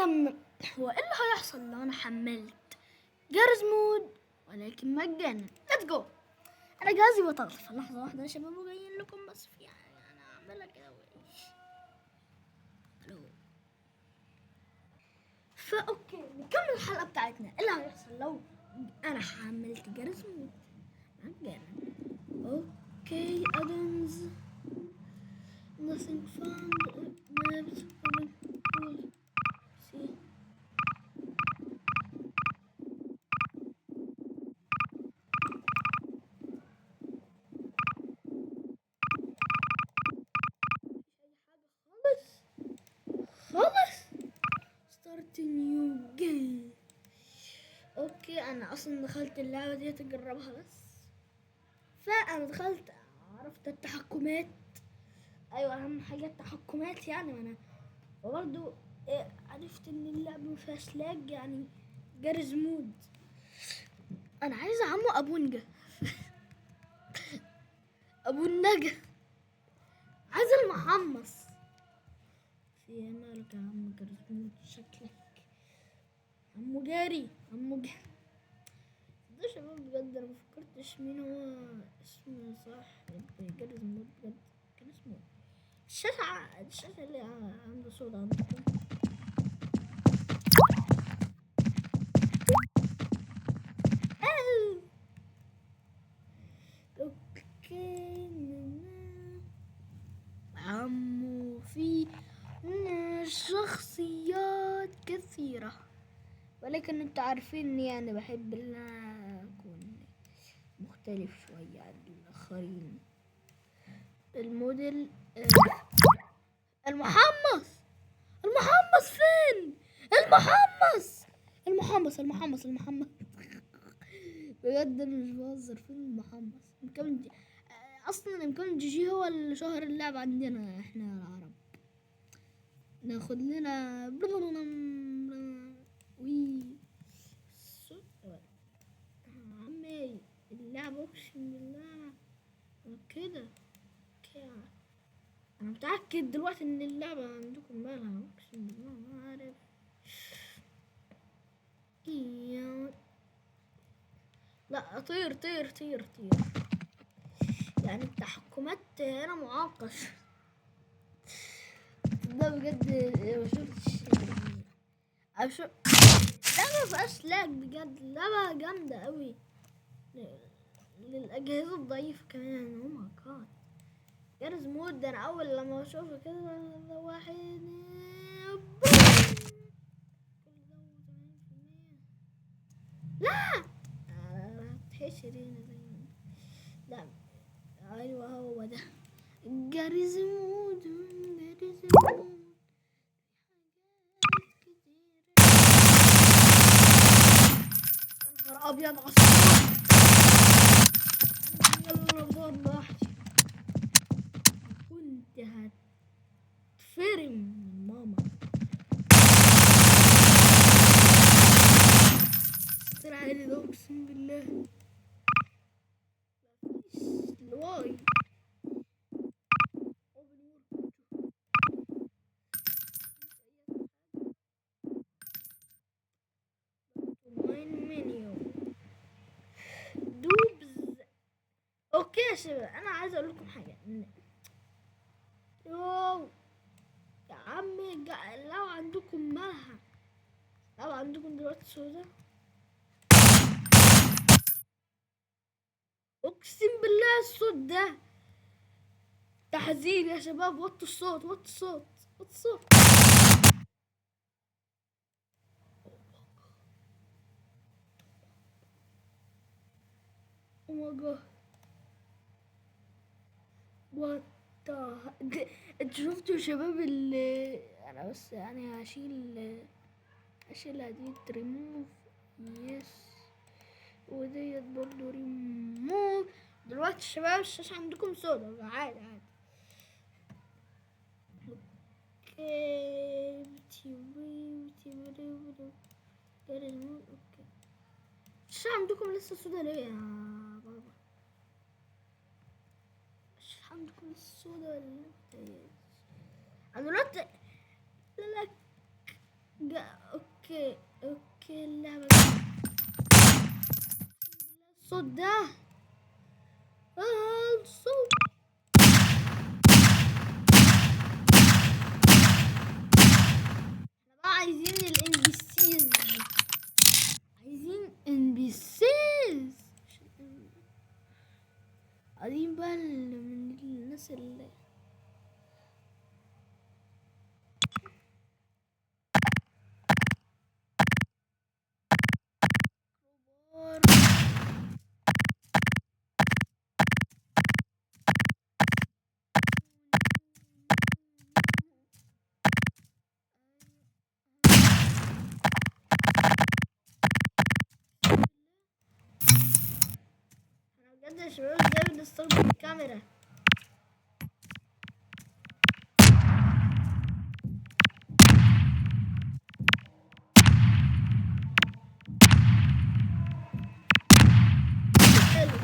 هو ايه اللي هيحصل لو انا حملت جرز مود ولكن مجانا؟ ليتس جو. انا جهازي بطل، لحظه واحده يا شباب وجايين لكم، بس في يعني انا هعملها كده وايش. الو. اوكي نكمل الحلقه بتاعتنا. ايه اللي هيحصل لو انا حملت جرز مود مجانا؟ اوكي ادمز nothing found maps see. خالص start new game. اوكي انا اصلا دخلت اللعبة دي تجربها بس، فانا دخلت عرفت التحكمات. ايوه اهم حاجة التحكمات يعني. وانا وبرضو عرفت ان اللعبة مفيهاش لاج يعني جرز مود. انا عايزة عمو ابو نجا ابو النجا، عايزة المحمص. في مالك يا عم جرز مود؟ شكلك عمو جاري ده شباب بجد. انا مفكرتش مين هو اسمه صاحب جرز مود بجد. كان اسمه الشاشة اللي عنده صوت عندكم. اوكي عمو في شخصيات كثيرة، ولكن انتوا عارفين اني انا بحب ان انا اكون مختلف شوية عن الاخرين. الموديل المحمص فين؟ المحمص بجد انا مش بهزر. فين المحمص؟ اصلا يمكن جي هو اللي شهر اللعب عندنا احنا العرب. ناخد لنا وي عمي اللعبة اقسم بالله كده. انا متأكد دلوقتي ان اللعبة عندكم مالها، اقسم بالله ما عارف. لا طير يعني التحكمات هنا معاقة. ده بجد ما شفتش لعبة مفيهاش لاج بجد. لعبة جامدة قوي للأجهزة الضعيفة كمان. او ماي جاد جرز مود. ده انا اول لما اشوفه كده واحد لا تحشر هنا زي لا. ايوه هو ده جرز مود. نهار ابيض عصفور. يلا بضحك كنت هتفرم من ماما. طلع عادي ده اقسم بالله. الواي منيو دوبز. اوكي يا شباب انا عايز اقول لكم حاجه. يو يا عمي لو عندكم مالها، لو عندكم دلوقتي سودا اقسم بالله الصوت ده تحذير يا شباب. وطوا الصوت او ماي جاد وات انتوا شفتوا يا شباب اللي انا بس يعني هشيلها دي ريموف يس، وديت برضو ريموف. دلوقتي الشباب الشاشة عندكم سودا عادي. اوكي الشاشة عندكم لسه سودا ليه يا بابا؟ الشاشة عندكم لسه سودا ولا انا دلوقتي لك اوكي اللعبة دي. الصوت ده الصوت. احنا بقى عايزين الNPCs، عايزين NPCs، عايزين بقى من الناس اللي بجد يا شباب ازاي بنستخدم الكاميرا. حلو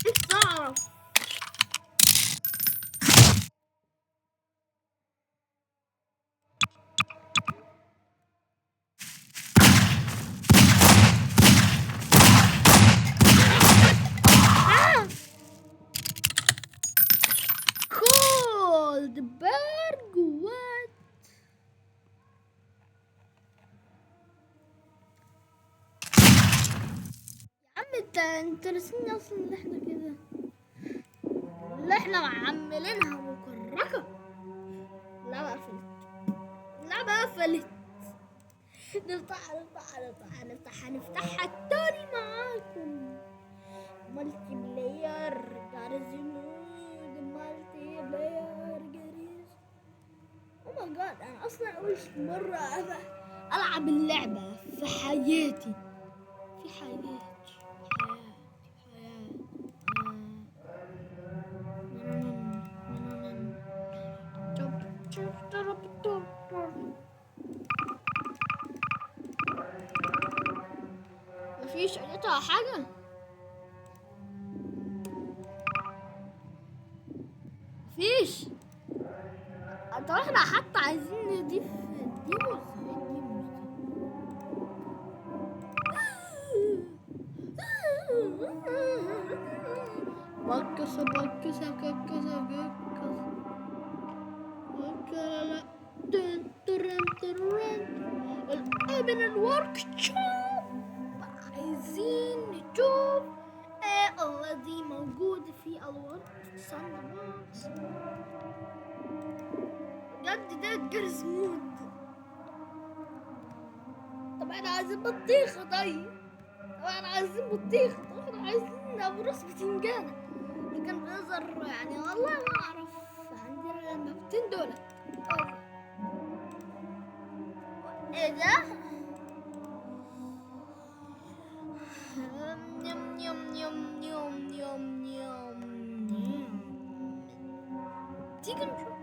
نفسي اعرف. Goldberg what؟ يا عم انت نسيني اصلا اللي احنا كده، اللي احنا معملينها مكركة. اللعبة قفلت، اللعبة قفلت. نفتحها التاني معاكم. مالتي بلاير جارزينود، مالتي بلاير جاريز. او ماي جاد، انا اصلا اول مرة العب اللعبة في حياتي، في حياتي. مفيش ايتها حاجة. مفيش. طب احنا حتى عايزين نضيف ديموز. بكسة بكسة ككسة ككسة وكلا الأوبن الورك شوب. عايزين نشوف ايه الذي موجود في الورك ساند بوكس. بجد ده جرزمود. طب احنا عايزين بطيخة. طيب احنا عايزين بطيخة. طب احنا عايزين ابروس بتنجانة اللي كان بيظهر يعني. والله ما اعرف. عندنا المبتين دول. ايه ده؟ يم يم يم يم يم يم. تيجي نشوف.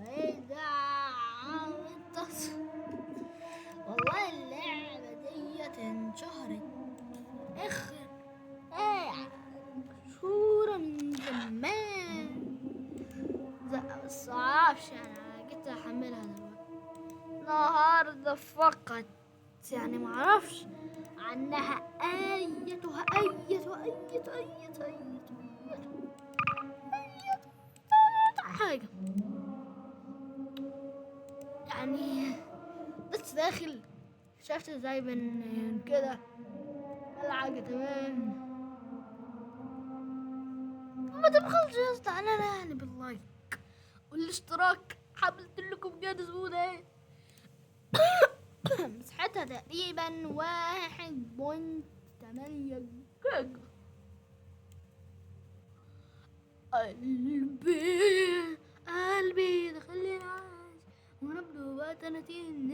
ايه ده؟ والله اللعبة ديت انشهرت اخر مشهورة من زمان. بس معرفش يعني، انا جيت احملها دلوقتي النهاردة فقط يعني، معرفش عنها ايتها حاجة يعني. بس داخل شفت ازاي من كده الحاجة تمام. ما تبخلش يا اسطى علينا يعني باللايك والاشتراك. حملت لكم جهاز ايه مساحتها تقريبا 1.8 جيجا. قلبي دخلني عايش ونبدو بقى 30.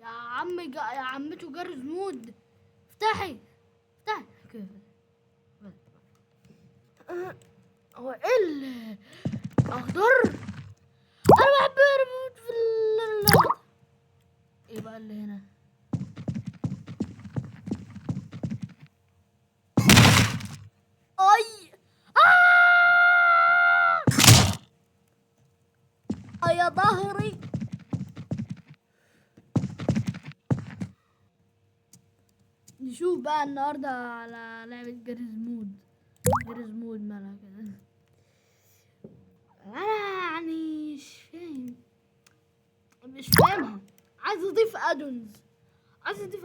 يا عمته جرز مود. افتحي كيف هو ايه الاخضر؟ انا بحب اربط في ايه بقى اللي هنا؟ اي يا ظهري. نشوف بقى النهارده على لعبة جريز مود. جريز مود مالها كده؟ انا يعني مش فاهمها. عايز اضيف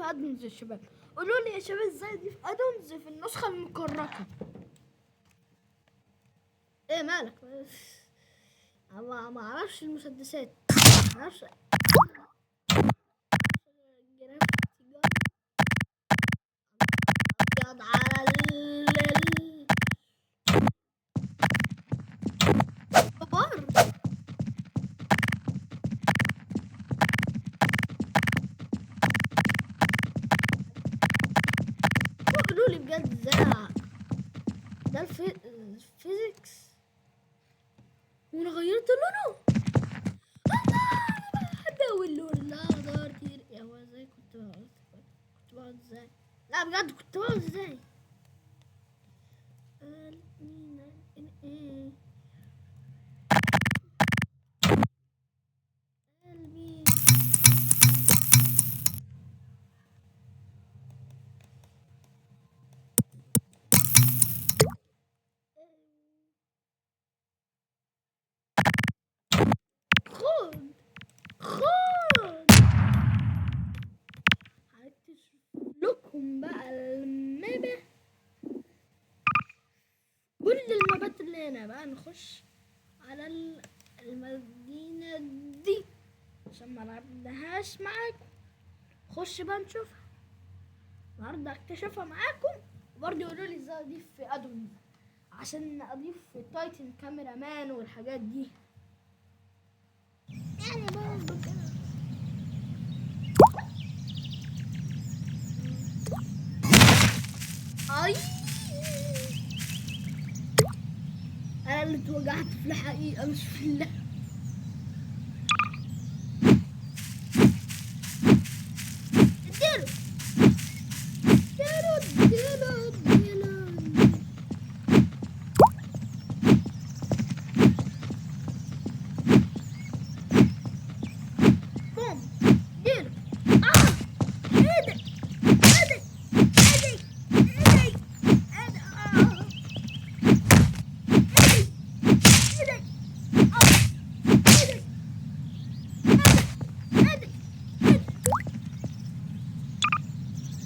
ادونز يا شباب. قولوا لي يا شباب ازاي اضيف ادونز في النسخة المكركة. ايه مالك؟ ما اعرفش المسدسات، ما اعرفش على البار. قولوا لي بجد ازاي ده الفيزيكس وانا غيرت لونه. انا بحب اوي اللون الاخضر كتير. يا هو ازاي كنت بقعد ازاي؟ لا بجد كنت بقعد ازاي؟ قلبي خد هكتشف لكم بقى المابة، كل المابات اللي هنا بقى. نخش على المدينة دي عشان ما لعبناهاش معاكم. خش بقى نشوفها النهارده، اكتشفها معاكم. وبرضه يقولوا لي ازاي اضيف في ادونز عشان اضيف في تايتن كاميرا مان والحاجات دي يعني برضه كده. اي انا اللي اتوجعت في الحقيقة مش في اللعبة.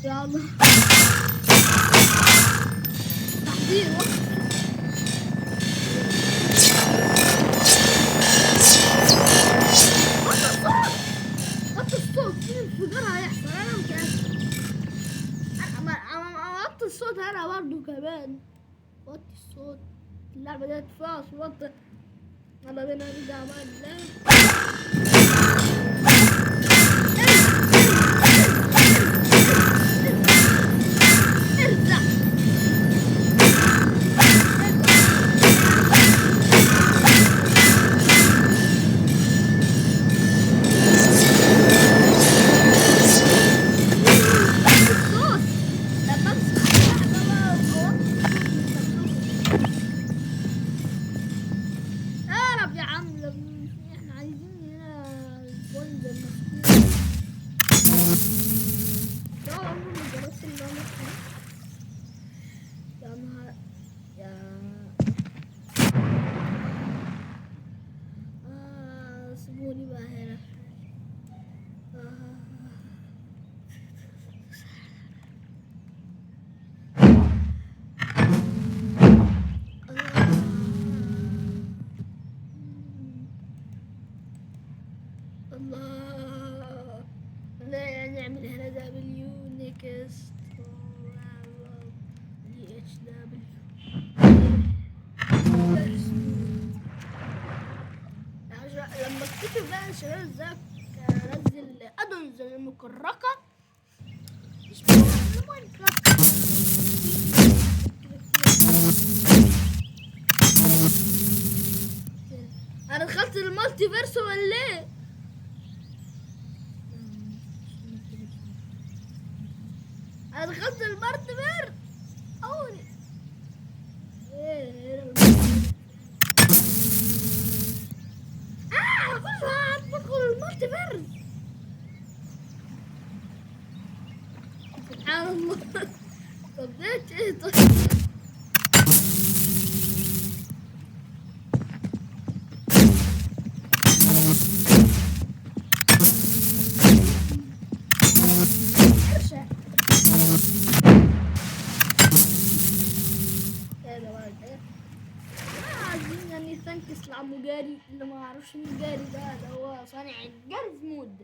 يلا تحضير وقت الصوت في انفجار هيحصل. انا متأكد. انا وطي الصوت انا برضه كمان. وطي الصوت. اللعبة دي فيها اصوات. يلا بينا نرجع بقى اللعبة. سيبوني بقى هنا. الله لا نعمل هنا دبليو نيكست دي اتش دبليو. لما اكتشف بقى الشباب ازاي انزل ادونز المكركة مش بتعمل ماينكرافت. انا دخلت المالتي فيرس ولا ايه؟ انا دخلت المالتي فيرس اول ايه رحت برد. سبحان الله. طب ليش ايه طيب؟ ارشع كده بقى. عايزين يعني ثانكس لعمو جاري، اللي ما يعرفش مين جاري ده اللي هو صانع جارز مود.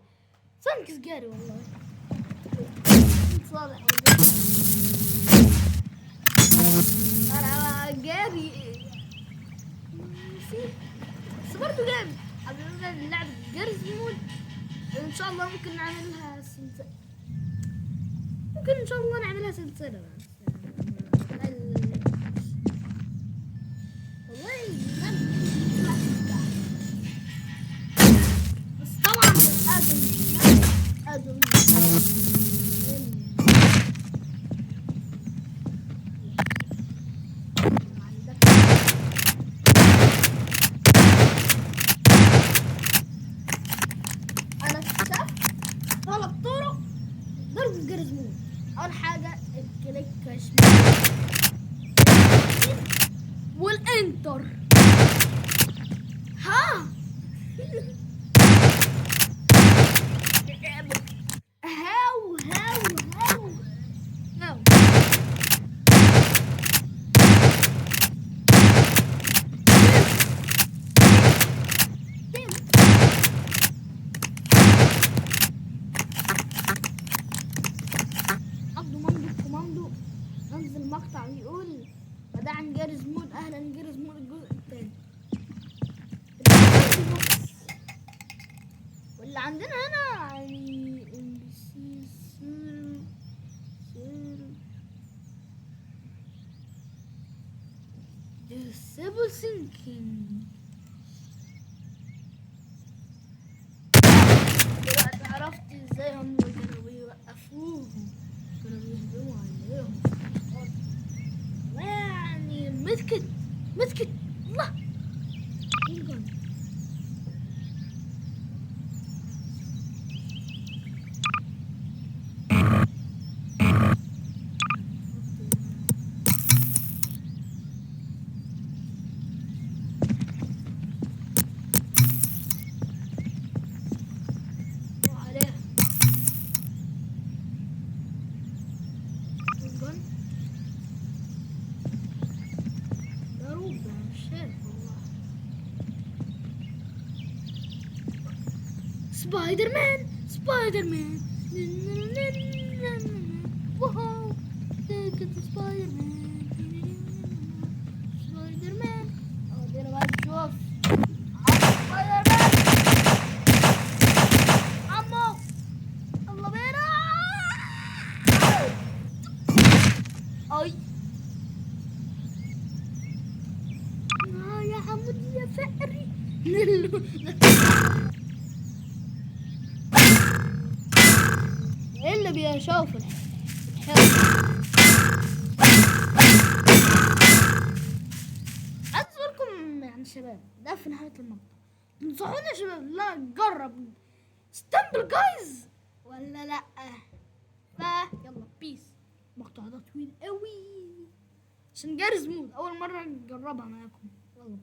ثانكس جاري والله. صالح انا جاري نسيت، بس برضه جامد. عملنا لعبة جارز مود ان شاء الله ممكن نعملها سلسلة، ممكن ان شاء الله نعملها سلسلة بس. والله بس طبعا ادم انا اكتشفت 3 طرق ضرب الجرز مود. اول حاجة الكليك شمال والانتر. ها هاو هاو هاو هاو عبده ممدو كوماندو نزل مقطع بيقول بدعم جارز مود، اهلا جارز مود الجزء الثاني. واللي عندنا هنا يعني ام بي سي disable syncing. دلوقتي عرفت ازاي هم كانوا بيوقفوهم، كانوا بيهجموا عليهم. يعني مسكت الله عليها ضروب. مش شايف والله. سبايدر مان واو سبايدر مان. ادينا بقى نشوف سبايدر مان. عمو يلا بينا. اي يا عمودي يا فقري. ايه اللي بيشوف عايز اقولكم يعني شباب، ده في نهاية المقطع تنصحوني يا شباب لا نجرب ستامبل جايز ولا لا؟ يلا بيس. المقطع ده طويل قوي عشان جارز مود اول مرة نجربها معاكم. يلا بيس.